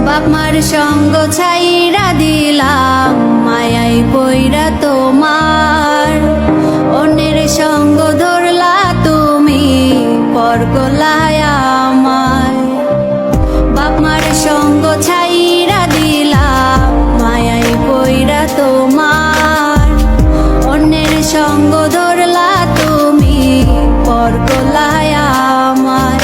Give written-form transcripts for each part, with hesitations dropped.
বাপ মার সঙ্গ ছাইরা দিলাম মায়াই পইরা তোমার, অন্যের সঙ্গ ধরলা তুমি পর করলায় আমায়। বাপ মার সঙ্গ ছাইরা দিলাম মায়াই পইরা তোমার, অন্যের সঙ্গ ধরলা তুমি পর করলায় আমায়।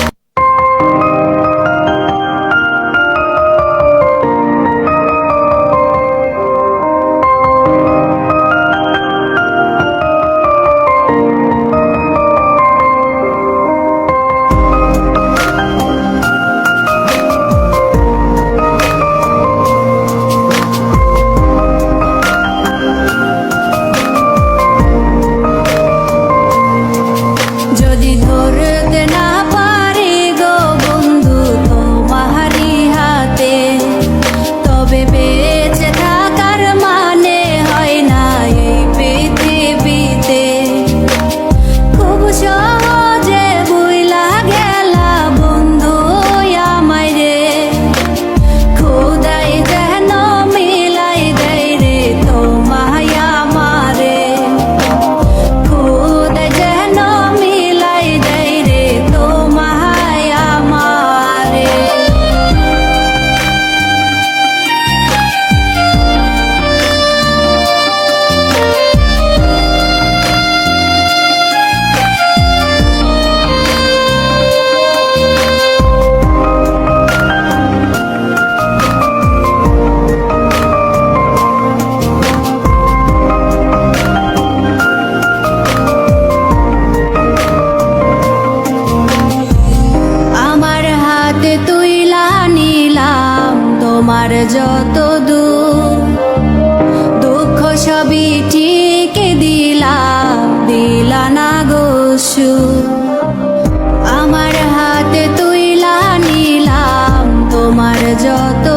যদি ধরতে না পারি গো বন্ধু তোমারি হাতে, তবে বেঁচে থাকার মানে হয় না এই পৃথিবীতে। খুব সহজে ভুইলা গেলা বন্ধু আমায় রে, খোদাই যেন মিলাই দেয় রে তোমায় আমারে, খোদাই যেন মিলাই দেয় রে তোমায় আমারে। আমার হাতে তুইলা নিলাম তোমার যত দুঃখ সবই ঠিক দিলা না গো সুখ। আমার হাতে তুইলা নিলাম তোমার যত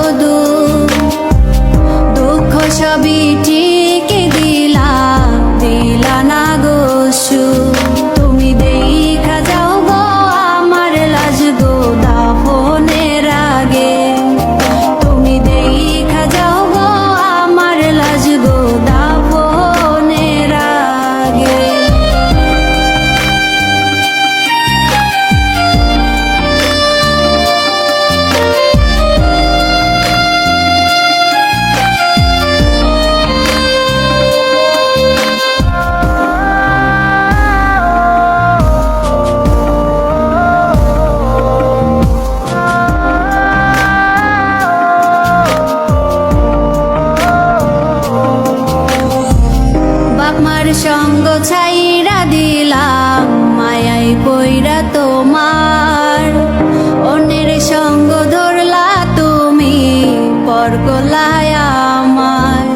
দুঃখ সবই ঠিক দিলা না গো সুখ। তুমি দেখা যাও গো আমার লাজ গো দাফনের আগে, তুমি দেখা যাও গো আমার লাজ গো দাফনের আগে। বাপ মার সঙ্গ ছাইরা দিলাম মায়াই পইরা তোমার, অন্যের সঙ্গ ধরলা তুমি পর করলায় আমায়।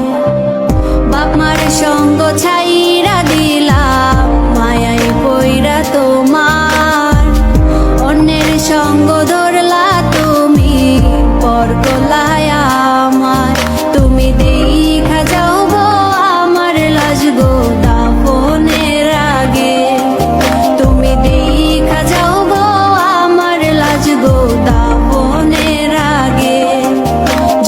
বাপ মার সঙ্গ ছাইরা দিলাম মায়াই পইরা তোমার, অন্যের সঙ্গ ধরলা তুমি পর করলায় আমায়। তুমি দেখা যাও গো আমার লাজ গো দাফনের আগে, তুমি দেখা যাও গো আমার লাজ গো দাফনের আগে।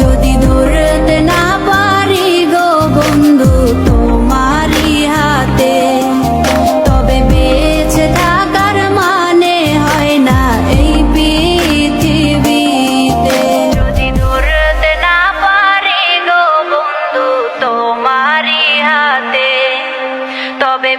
যদি ধরতে না পারি গো বন্ধু তোমারি হাতে, তবে বেঁচে থাকার মানে হয় না এই পৃথিবীতে। যদি ধরতে না পারি গো বন্ধু তোমারি হাতে, তবে